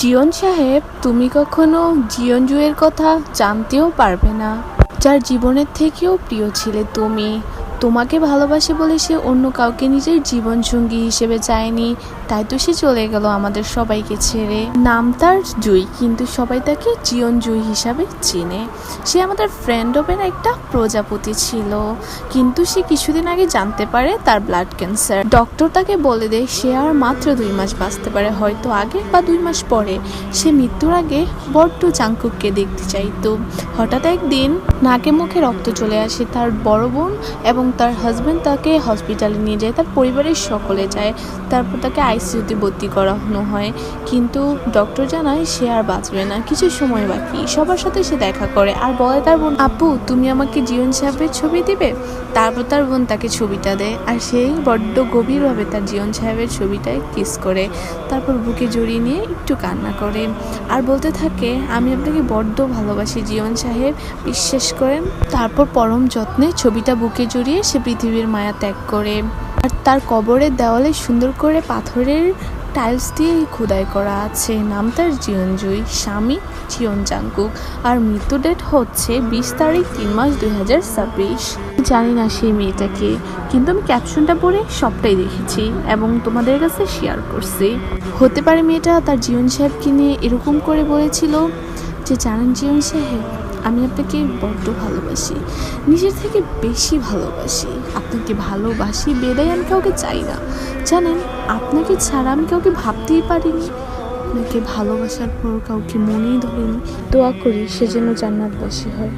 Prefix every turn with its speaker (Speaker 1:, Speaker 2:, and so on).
Speaker 1: জিয়ন সাহেব, তুমি কখনো জিয়ন জুয়ের কথা জানতেও পারবে না, যার জীবনের থেকেও প্রিয় ছিলে তুমি। তোমাকে ভালোবাসে বলে সে অন্য কাউকে নিজের জীবন সঙ্গী হিসেবে চায়নি, তাই তো সে চলে গেল আমাদের সবাইকে ছেড়ে। নাম তার জুই, কিন্তু সবাই তাকে জিয়ন জুই হিসাবে চেনে। সে আমাদের ফ্রেন্ডবের একটা প্রজাপতি ছিল, কিন্তু সে কিছুদিন আগে জানতে পারে তার ব্লাড ক্যান্সার। ডক্টর তাকে বলে দেয় সে আর মাত্র 2 মাস বাঁচতে পারে, হয়তো আগে বা 2 মাস পরে। সে মৃত্যুর আগে বড্ড জাংকুককে দেখতে চাইতো। হঠাৎ একদিন নাকে মুখে রক্ত চলে আসে। তার বড় বোন এবং তার হাজব্যান্ড তাকে হসপিটালে নিয়ে যায়, তার পরিবারের সকলে যায়। তারপর তাকে আইসিইউতে ভর্তি করানো হয়, কিন্তু ডক্টর জানায় সে আর বাঁচবে না, কিছু সময় বাকি। সবার সাথে সে দেখা করে আর বলে তার বোন, আপু তুমি আমাকে জিয়ন সাহেবের ছবি দিবে। তারপর তার বোন তাকে ছবিটা দেয়, আর সেই বড্ড গভীরভাবে তার জিয়ন সাহেবের ছবিটায় কিস করে। তারপর বুকে জড়িয়ে নিয়ে একটু কান্না করে আর বলতে থাকে, আমি আপনাকে বড্ড ভালোবাসি জিয়ন সাহেব, বিশ্বাস করেন। তারপর পরম যত্নে ছবিটা বুকে জড়িয়ে সে পৃথিবীর মায়া ত্যাগ করে। আর তার কবরের দেওয়ালে সুন্দর করে পাথরের টাইলস দিয়ে খোদাই করা আছে, নাম তার জিয়ন জুই, স্বামী জিয়ন জাংকুক। আর মৃত্যু ডেট হচ্ছে 20 তারিখ 3 মাস 2026। জানি না সেই মেয়েটাকে, কিন্তু আমি ক্যাপশনটা পড়ে সবটাই দেখেছি এবং তোমাদের কাছে শেয়ার করছি। হতে পারে মেয়েটা তার জিয়ন সাহেবকে নিয়ে এরকম করে বলেছিল যে, জানেন জিয়ন সাহেব, আমি আপনাকে বড্ড ভালোবাসি, নিজের থেকে বেশি ভালোবাসি। আপনাকে ভালোবাসি বেদায় আমি কাউকে চাই না। জানেন, আপনাকে ছাড়া আমি কাউকে ভাবতেই পারিনি। আপনাকে ভালোবাসার পর কাউকে মনেই ধরেনি। দোয়া করি সে যেন জান্নাতবাসী হয়।